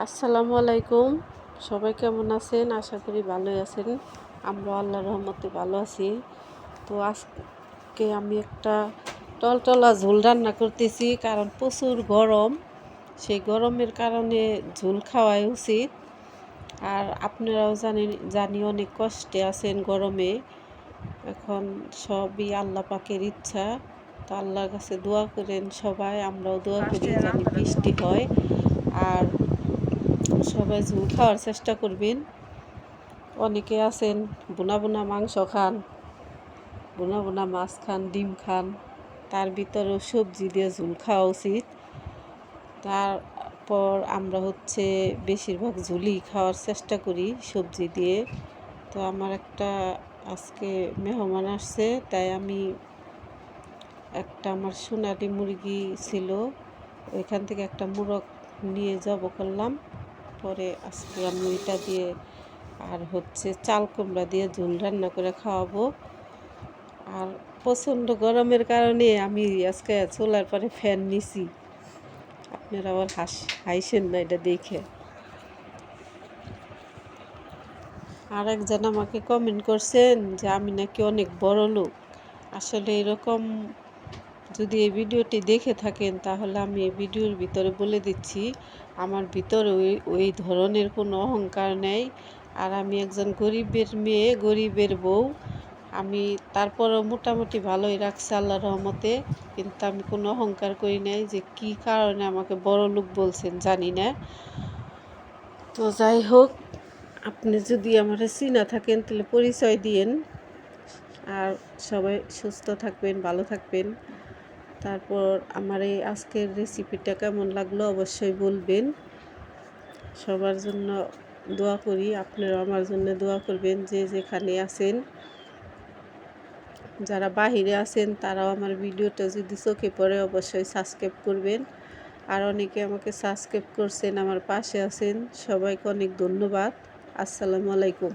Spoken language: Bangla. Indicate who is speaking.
Speaker 1: আসসালামু আলাইকুম। সবাই কেমন আছেন? আশা করি ভালোই আছেন। আমরা আল্লাহর রহমতে ভালো আছি। তো আজকে আমি একটা টলটলা ঝোল রান্না করতেছি, কারণ প্রচুর গরম। সেই গরমের কারণে ঝোল খাওয়াই উচিত। আর আপনারাও জানি অনেক কষ্টে আছেন গরমে। এখন সবই আল্লাহ পাকের ইচ্ছা। তো আল্লাহর কাছে দোয়া করেন সবাই, আমরাও দোয়া করি জানি বৃষ্টি হয়। আর সবাই ঝোল খাওয়ার চেষ্টা করবেন। অনেকে আছেন বোনা বোনা মাংস খান, বোনা বোনা মাছ খান, ডিম খান, তার ভিতরেও সবজি দিয়ে ঝোল খাওয়া উচিত। তারপর আমরা বেশিরভাগ ঝোলই খাওয়ার চেষ্টা করি সবজি দিয়ে। তো আমার একটা আজকে মেহমান আসছে, তাই আমি আমার সোনালি মুরগি ছিল, ওইখান থেকে একটা মোরগ নিয়ে যাব করলাম। পরে আজকে আমি ওইটা দিয়ে আর চাল কুমড়া দিয়ে ঝোল রান্না করে খাওয়াবো। আর প্রচণ্ড গরমের কারণে আমি আজকে চুলার পরে ফ্যান নিছি। আপনারা আবার হাসেন না এটা দেখে। আর একজন আমাকে কমেন্ট করছেন যে আমি নাকি অনেক বড় লোক। আসলে এরকম যদি এই ভিডিওটি দেখে থাকেন, তাহলে আমি এই ভিডিওর ভিতরে বলে দিচ্ছি, আমার ভিতরে ওই ধরনের কোনো অহংকার নেই। আর আমি একজন গরিবের মেয়ে, গরিবের বউ। আমি তারপরও মোটামুটি ভালোই রাখছি আল্লাহর রহমতে। কিন্তু আমি কোনো অহংকার করি নাই। যে কি কারণে আমাকে বড় লোক বলছেন জানি না। তো যাই হোক, আপনি যদি আমার চিনা থাকেন তাহলে পরিচয় দিয়েন। আর সবাই সুস্থ থাকবেন, ভালো থাকবেন। তারপর আমার এই আজকের রেসিপিটা কেমন লাগলো অবশ্যই বলবেন। সবার জন্য দোয়া করি, আপনারা আমার জন্য দোয়া করবেন যে যেখানে আছেন। যারা বাহিরে আছেন তারাও আমার ভিডিওটা যদি চোখে পড়ে অবশ্যই সাবস্ক্রাইব করবেন। আর অনেকে আমাকে সাবস্ক্রাইব করছেন, আমার পাশে আছেন, সবাইকে অনেক ধন্যবাদ। আসসালামু আলাইকুম।